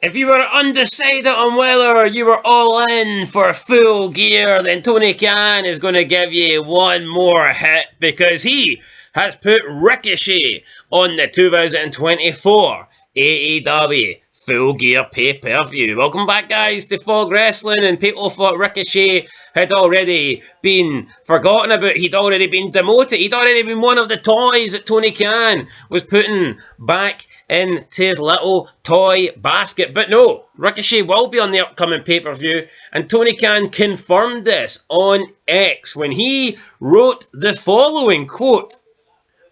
If you were undecided on whether you were all in for Full Gear, then Tony Khan is going to give you one more hit because he has put Ricochet on the 2024 AEW Full Gear pay-per-view. Welcome back, guys, to Fog Wrestling, and people thought Ricochet had already been forgotten about. He'd already been demoted. He'd already been one of the toys that Tony Khan was putting back into his little toy basket. But no, Ricochet will be on the upcoming pay-per-view, and Tony Khan confirmed this on X when he wrote the following quote: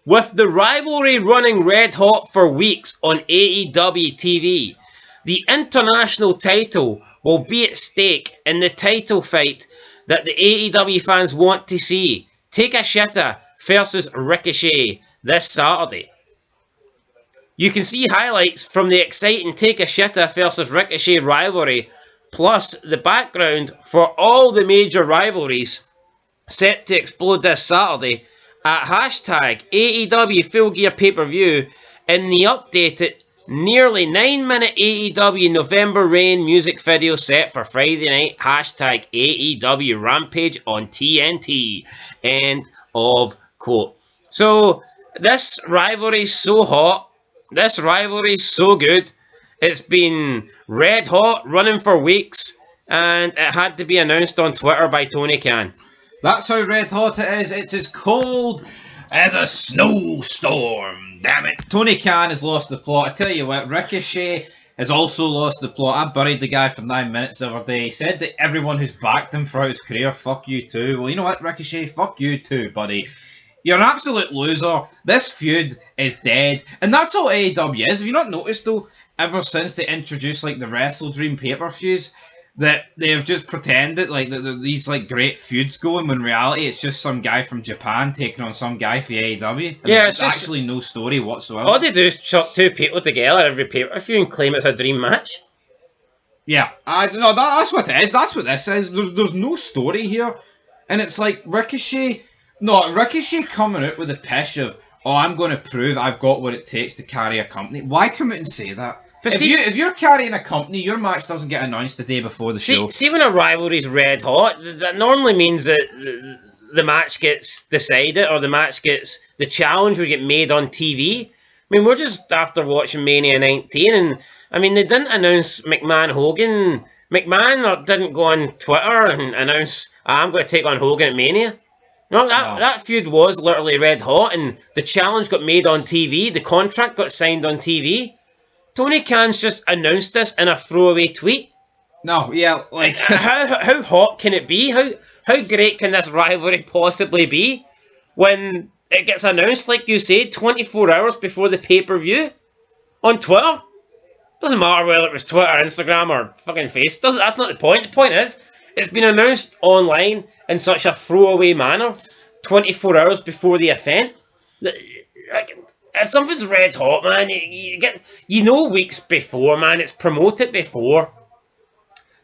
"With the rivalry running red hot for weeks on AEW TV, the international title will be at stake in the title fight that the AEW fans want to see. Takeshita versus Ricochet this Saturday." You can see highlights from the exciting Takeshita versus Ricochet rivalry, plus the background for all the major rivalries set to explode this Saturday at hashtag AEW Full Gear Pay-Per-View in the updated nearly 9-minute AEW November Rain music video set for Friday night, hashtag AEW Rampage on TNT. End of quote. So this rivalry's so hot. This rivalry's so good. It's been red hot, running for weeks, and it had to be announced on Twitter by Tony Khan. That's how red hot it is. It's as cold as a snowstorm. Damn it. Tony Khan has lost the plot. I tell you what, Ricochet has also lost the plot. I buried the guy for 9 minutes the other day. He said that everyone who's backed him throughout his career, fuck you too. Well, you know what, Ricochet? Fuck you too, buddy. You're an absolute loser. This feud is dead. And that's all AEW is. Have you not noticed, though, ever since they introduced, like, the Wrestle Dream pay-per-views, that they've just pretended, like, that these, like, great feuds going, when in reality it's just some guy from Japan taking on some guy for AEW? And Yeah, there's it's just actually no story whatsoever. all they do is chuck two people together every pay-per-view and claim it's a dream match. Yeah, that's what it is. That's what this is. There's no story here. And it's like Ricochet coming out with the pish of, oh, I'm going to prove I've got what it takes to carry a company. Why come out and say that? If you're carrying a company, your match doesn't get announced the day before the show. See, when a rivalry's red hot, that normally means that the match gets decided, or the challenge would get made on TV. I mean, we're just after watching Mania 19, and I mean, they didn't announce McMahon-Hogan. McMahon didn't go on Twitter and announce, I'm going to take on Hogan at Mania. No, that feud was literally red hot, and the challenge got made on TV. The contract got signed on TV. Tony Khan's just announced this in a throwaway tweet. No, yeah, like how hot can it be? How great can this rivalry possibly be when it gets announced, like you said, 24 hours before the pay-per-view on Twitter? Doesn't matter whether it was Twitter, Instagram, or fucking Facebook. That's not the point. The point is, it's been announced online in such a throwaway manner 24 hours before the event. If something's red hot, man, you know weeks before, man. It's promoted before.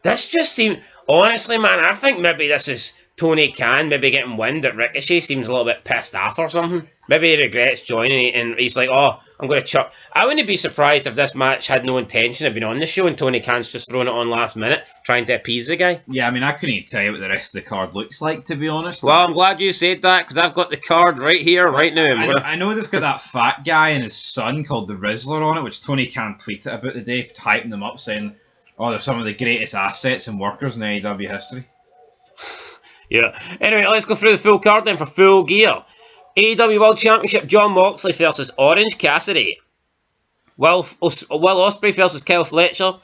This just seems... Honestly, man, I think maybe this is Tony Khan maybe getting wind that Ricochet seems a little bit pissed off or something. Maybe he regrets joining it, and he's like, oh, I'm going to chuck... I wouldn't be surprised if this match had no intention of being on the show and Tony Khan's just throwing it on last minute, trying to appease the guy. Yeah, I mean, I couldn't even tell you what the rest of the card looks like, to be honest. Well, I'm glad you said that, because I've got the card right here, right now. I know they've got that fat guy and his son called the Rizzler on it, which Tony Khan tweeted about the day, hyping them up, saying, oh, they're some of the greatest assets and workers in AEW history. Yeah. Anyway, let's go through the full card then for Full Gear. AEW World Championship, Jon Moxley versus Orange Cassidy. Will Ospreay versus Kyle Fletcher.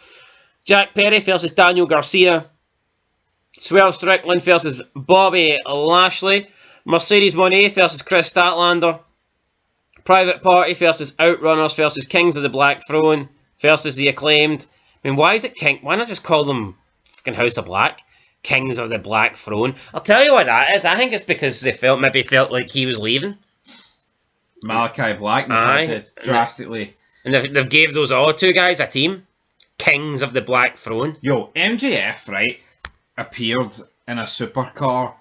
Jack Perry versus Daniel Garcia. Swerve Strickland versus Bobby Lashley. Mercedes Moné versus Chris Statlander. Private Party versus Outrunners versus Kings of the Black Throne versus The Acclaimed. I mean, why is it King? Why not just call them fucking House of Black? Kings of the Black Throne. I'll tell you what that is. I think it's because they felt like he was leaving. Malachi Black. Aye. Drastically. And they've gave those other two guys a team. Kings of the Black Throne. Yo, MJF, right, appeared in a supercar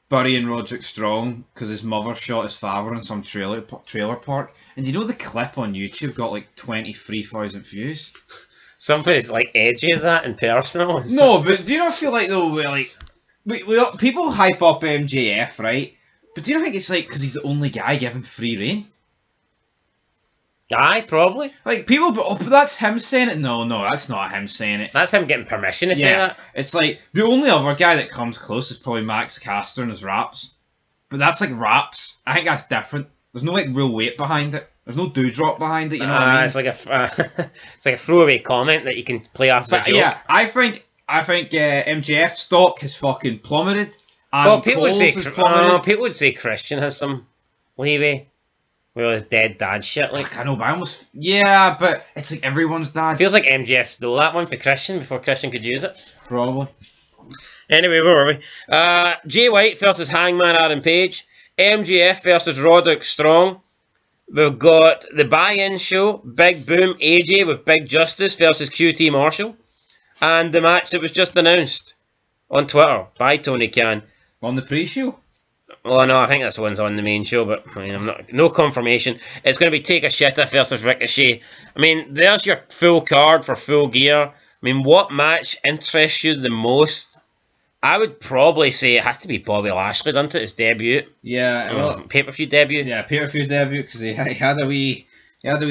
burying Roderick Strong because his mother shot his father in some trailer park. And you know the clip on YouTube got like 23,000 views? Somebody's like edgy as that and personal. No, but do you not feel like though, people hype up MJF, right? But do you not think it's like because he's the only guy given free reign? Aye, probably. Like people, but that's him saying it. No, that's not him saying it. That's him getting permission to say that. It's like the only other guy that comes close is probably Max Caster and his raps. But that's like raps. I think that's different. There's no like real weight behind it. There's no dewdrop behind it. You know what I mean? It's like it's like a throwaway comment that you can play off as a joke. Yeah, I think MJF stock has fucking plummeted. And Well, people Cole's would say Christian has some leeway with all his dead dad shit. Like, I know, but but it's like everyone's dad. feels like MJF stole that one for Christian before Christian could use it. Probably. Anyway, where were we? Jay White versus Hangman Adam Page. MJF versus Roderick Strong. We've got the buy-in show, Big Boom AJ with Big Justice versus QT Marshall. And the match that was just announced on Twitter by Tony Khan. On the pre-show? Oh no, I think this one's on the main show, but I mean, no confirmation. It's going to be Take a Shitter versus Ricochet. I mean, there's your full card for Full Gear. I mean, what match interests you the most? I would probably say it has to be Bobby Lashley, doesn't it? His debut. Yeah, well, pay-per-view debut. Yeah, pay-per-view debut because he had a wee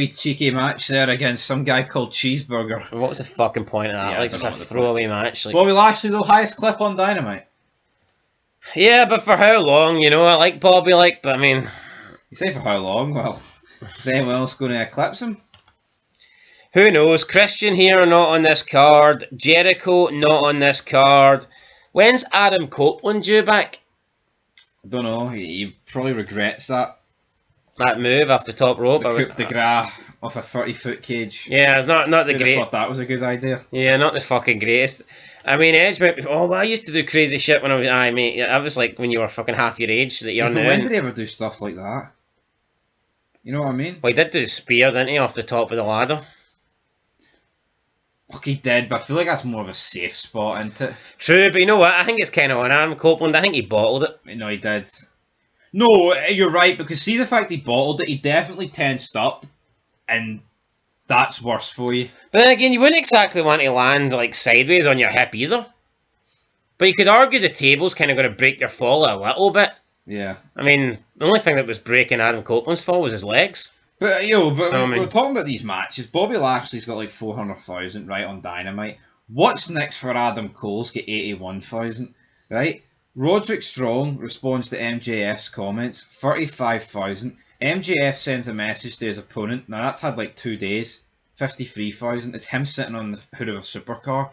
cheeky match there against some guy called Cheeseburger. What was the fucking point of that? Yeah, like, just a throwaway match. Like, Bobby Lashley, the highest clip on Dynamite. yeah, but for how long? You know, I like Bobby, but I mean, You say for how long? Well, is anyone else going to eclipse him? who knows? Christian here not on this card. Jericho not on this card. When's Adam Copeland due back? I don't know. He probably regrets that. That move off the top rope. The coup de grace off a 30-foot cage. Yeah, it's not the Who'd have great. thought that was a good idea. Yeah, not the fucking greatest. I mean, Edge might be. Oh, well, I used to do crazy shit when I was. I mean, I was like when you were fucking half your age that you're But now. when did he ever do stuff like that? You know what I mean? Well, he did do the spear, didn't he, off the top of the ladder? Look, he did, but I feel like that's more of a safe spot, isn't it? True, but you know what? I think it's kind of on Adam Copeland. I think he bottled it. No, he did. No, you're right, because see the fact he bottled it, he definitely tensed up, and that's worse for you. But then again, you wouldn't exactly want to land like sideways on your hip either. But you could argue the table's kind of going to break your fall a little bit. Yeah. I mean, the only thing that was breaking Adam Copeland's fall was his legs. But, So, we're talking about these matches. Bobby Lashley's got like 400,000, right, on Dynamite. What's next for Adam Cole's get 81,000, right? Roderick Strong responds to MJF's comments, 35,000. MJF sends a message to his opponent. Now, that's had like 2 days, 53,000. It's him sitting on the hood of a supercar.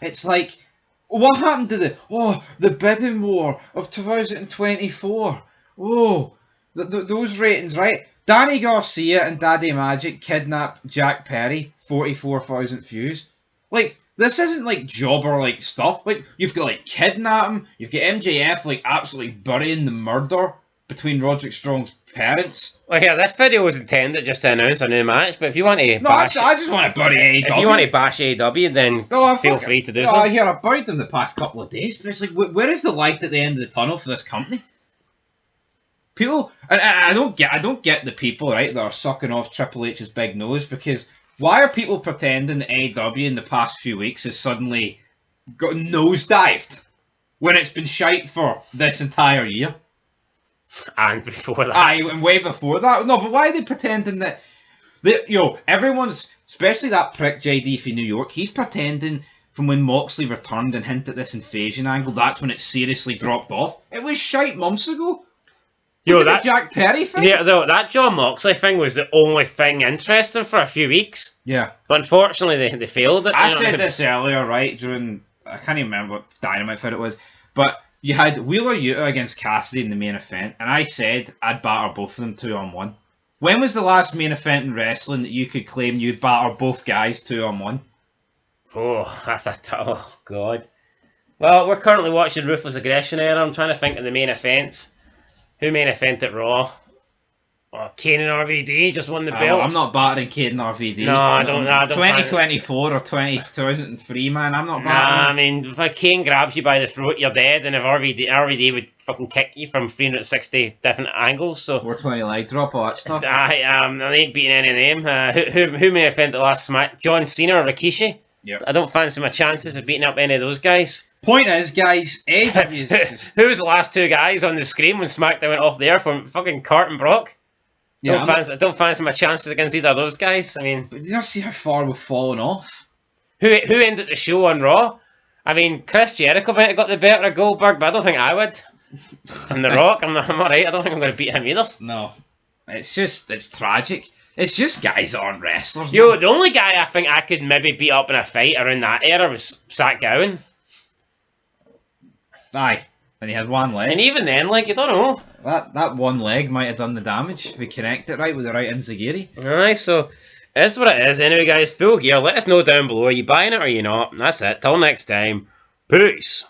It's like, what happened to the bidding war of 2024? Oh, those ratings, right? Danny Garcia and Daddy Magic kidnap Jack Perry, 44,000 views. Like, this isn't like jobber like stuff. Like, you've got like kidnap him, you've got MJF like absolutely burying the murder between Roderick Strong's parents. Well, yeah, this video was intended just to announce a new match, but if you want to bash... I just want to bury AEW. If you want to bash AEW, then feel free to do so. I hear I buried them the past couple of days, but it's like, where is the light at the end of the tunnel for this company? People, and I don't get the people, right, that are sucking off Triple H's big nose, because why are people pretending that AEW in the past few weeks has suddenly got nosedived when it's been shite for this entire year? And before that. Aye, and way before that. No, but why are they pretending that... everyone's, especially that prick JD from New York, he's pretending from when Moxley returned and hinted at this invasion angle, that's when it seriously dropped off. It was shite months ago. That Jack Perry thing? Yeah, that John Moxley thing was the only thing interesting for a few weeks. Yeah. But unfortunately, they failed it. I said this earlier, right, during... I can't even remember what Dynamite fight it was, but you had Wheeler Yuta against Cassidy in the main event, and I said I'd batter both of them 2-on-1. When was the last main event in wrestling that you could claim you'd batter both guys 2-on-1? Oh, oh, God. Well, we're currently watching Ruthless Aggression Era. I'm trying to think of the main events. Who main evented Raw? Oh, Kane and RVD just won the Well, belts. I'm not battering Cade and RVD. No, I don't. No, I don't. 2024 or 2003, man. I'm not Nah, battering. I mean, if Kane grabs you by the throat, you're dead. And if RVD would fucking kick you from 360 different angles. So 420 leg drop, all that stuff. I ain't beating any of them. Who may have offend the last smack? John Cena or Rikishi? Yep. I don't fancy my chances of beating up any of those guys. Point is, guys, AEW's... Who was the last two guys on the screen when SmackDown went off the air from fucking Cart and Brock? Yeah, Don't fancy my chances against either of those guys. I mean, but did you see how far we've fallen off? who ended the show on Raw? I mean, Chris Jericho might have got the better of Goldberg, but I don't think I would. And The Rock, I'm alright. I don't think I'm going to beat him either. No. It's tragic. It's just guys that aren't wrestlers. Yo, man. the only guy I think I could maybe beat up in a fight around that era was Zach Gowen. Aye. And he had one leg. And even then, like, you don't know. That one leg might have done the damage if we connect it right with the right enziguri. Alright, so that's what it is. Anyway, guys, Full Gear, let us know down below. Are you buying it or are you not? And that's it. Till next time. Peace.